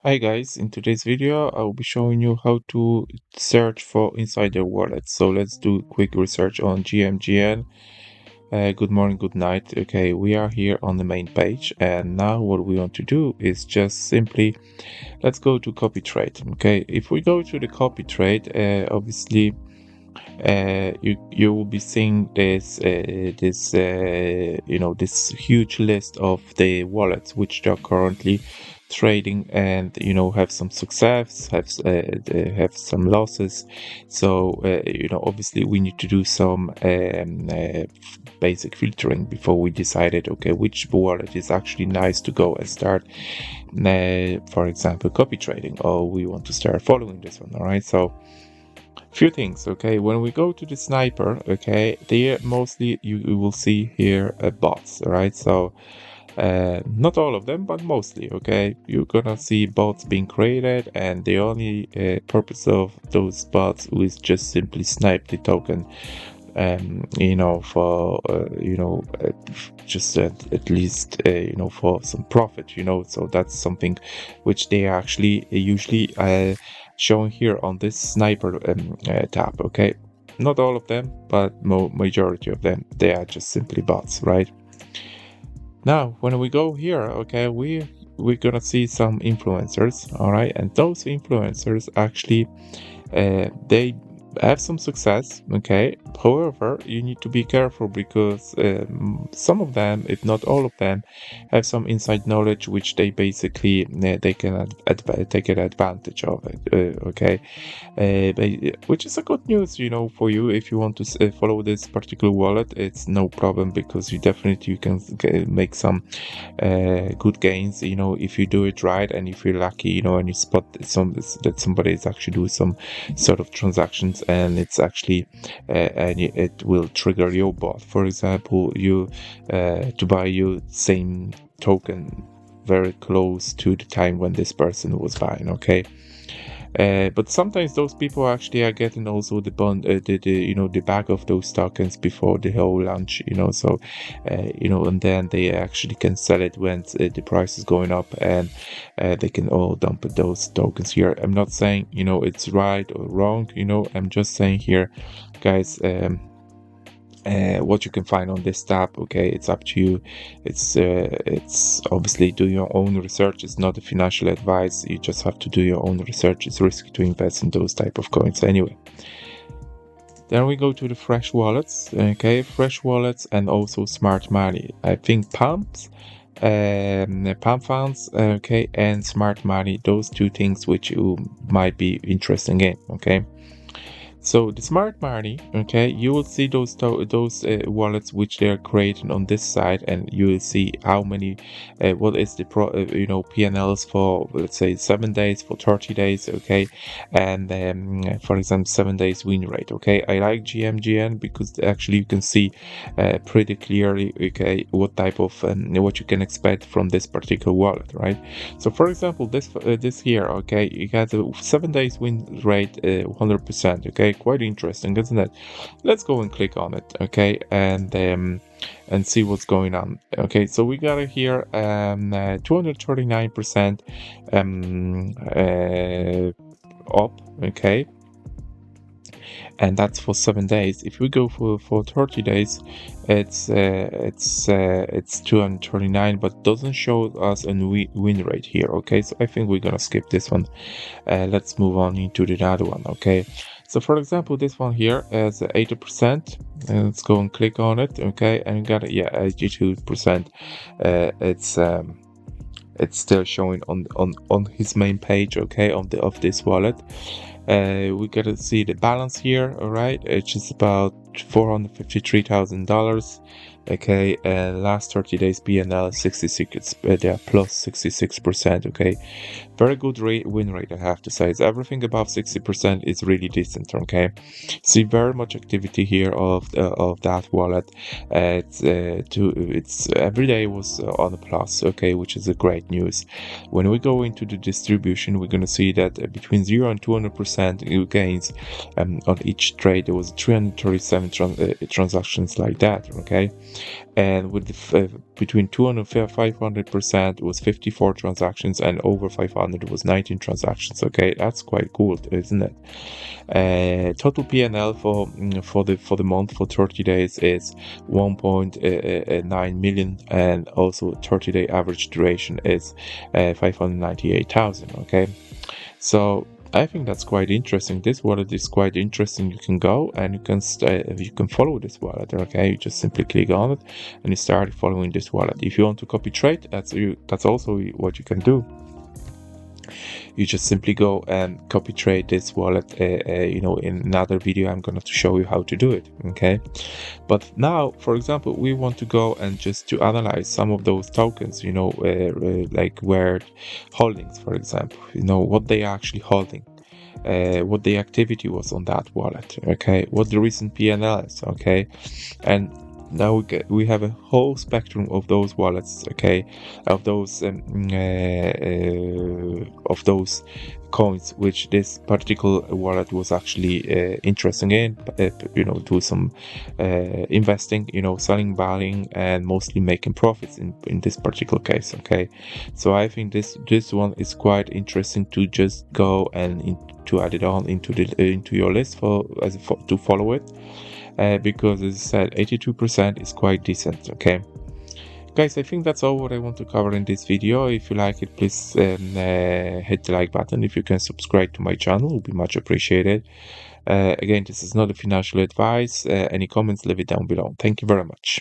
Hi guys, in today's video I'll be showing you how to search for insider wallets. So let's do a quick research on GMGn. Good morning, good night. Okay, we are here on the main page, and now what we want to do is just simply let's go to copy trade. Okay, if we go to the copy trade, obviously you will be seeing this huge list of the wallets which are currently trading, and have some success, have some losses. So obviously we need to do some basic filtering before we decided, okay, which wallet is actually nice to go and start, for example, copy trading, or we want to start following this one. All right, so few things. Okay, when we go to the sniper, okay, there mostly you will see here bots. All right, so not all of them, but mostly. Okay, you're gonna see bots being created, and the only purpose of those bots is just simply snipe the token, for just at least for some profit, so that's something which they are actually usually showing here on this sniper tab. Okay, not all of them, but majority of them, they are just simply bots, right? Now when we go here, okay, we're gonna see some influencers. All right, and those influencers actually they have some success. Okay, however, you need to be careful because some of them, if not all of them, have some inside knowledge which they basically they can take advantage of it. Okay, which is a good news, for you. If you want to follow this particular wallet, it's no problem, because you can make some good gains, if you do it right, and if you're lucky, and you spot that somebody is actually doing some sort of transactions, and it's actually and it will trigger your bot, for example, you to buy you same token very close to the time when this person was buying. Okay, but sometimes those people actually are getting also the bond, the back of those tokens before the whole launch, so and then they actually can sell it when the price is going up, and they can all dump those tokens here. I'm not saying it's right or wrong, I'm just saying here, guys, what you can find on this tab. Okay, it's up to you. It's obviously do your own research. It's not a financial advice. You just have to do your own research. It's risky to invest in those type of coins anyway. Then we go to the fresh wallets. Okay, fresh wallets and also smart money. I think pumps, pump funds, okay, and smart money, those two things which you might be interested in. Okay, so the smart money, okay, you will see those wallets which they are creating on this side, and you will see how many, what is the PNLs for, let's say, 7 days, for 30 days, okay, and for example 7 days win rate. Okay, I like GMGn because actually you can see pretty clearly, okay, what type of what you can expect from this particular wallet, right? So for example, this here, okay, you got a 7 days win rate, 100%. Okay, quite interesting, isn't it? Let's go and click on it, okay, and see what's going on. Okay, so we got it here, 239% up. Okay, and that's for 7 days. If we go for 30 days, it's 239, but doesn't show us a win rate here. Okay, so I think we're gonna skip this one. Let's move on into the other one. Okay, so for example, this one here is 80%. Let's go and click on it. Okay, and we got it, yeah, 82%. It's still showing on his main page, okay, of this wallet. We gotta see the balance here. All right, it's just about $453,000. Okay, and last 30 days PNL 66, they are plus 66%. Okay, very good win rate, I have to say. It's everything above 60% is really decent. Okay, see very much activity here of that wallet. It's every day was on a plus. Okay, which is a great news. When we go into the distribution, we're gonna see that between 0 and 200% gains on each trade. There was 337 transactions like that. Okay, and with the between 200 and 500% was 54 transactions, and over 500 was 19 transactions. Okay, that's quite cool, isn't it? Total PNL for the month for 30 days is 1.9 million, and also 30-day average duration is 598,000. Okay, so I think that's quite interesting. This wallet is quite interesting. You can go and you can follow this wallet. Okay, you just simply click on it and you start following this wallet. If you want to copy trade, that's also what you can do. You just simply go and copy trade this wallet. In another video I'm going to show you how to do it. Okay, but now, for example, we want to go and just to analyze some of those tokens, like where holdings, for example, what they are actually holding, what the activity was on that wallet, okay, what the recent PNL is, okay, and now we have a whole spectrum of those wallets, okay, of those coins which this particular wallet was actually interesting in, do some investing, selling, buying, and mostly making profits in this particular case. Okay, so I think this one is quite interesting to just go and to add it on into your list to follow it, because as I said, 82% is quite decent. Okay, guys, I think that's all what I want to cover in this video. If you like it, please hit the like button. If you can subscribe to my channel, it would be much appreciated. Again, this is not a financial advice. Any comments, leave it down below. Thank you very much.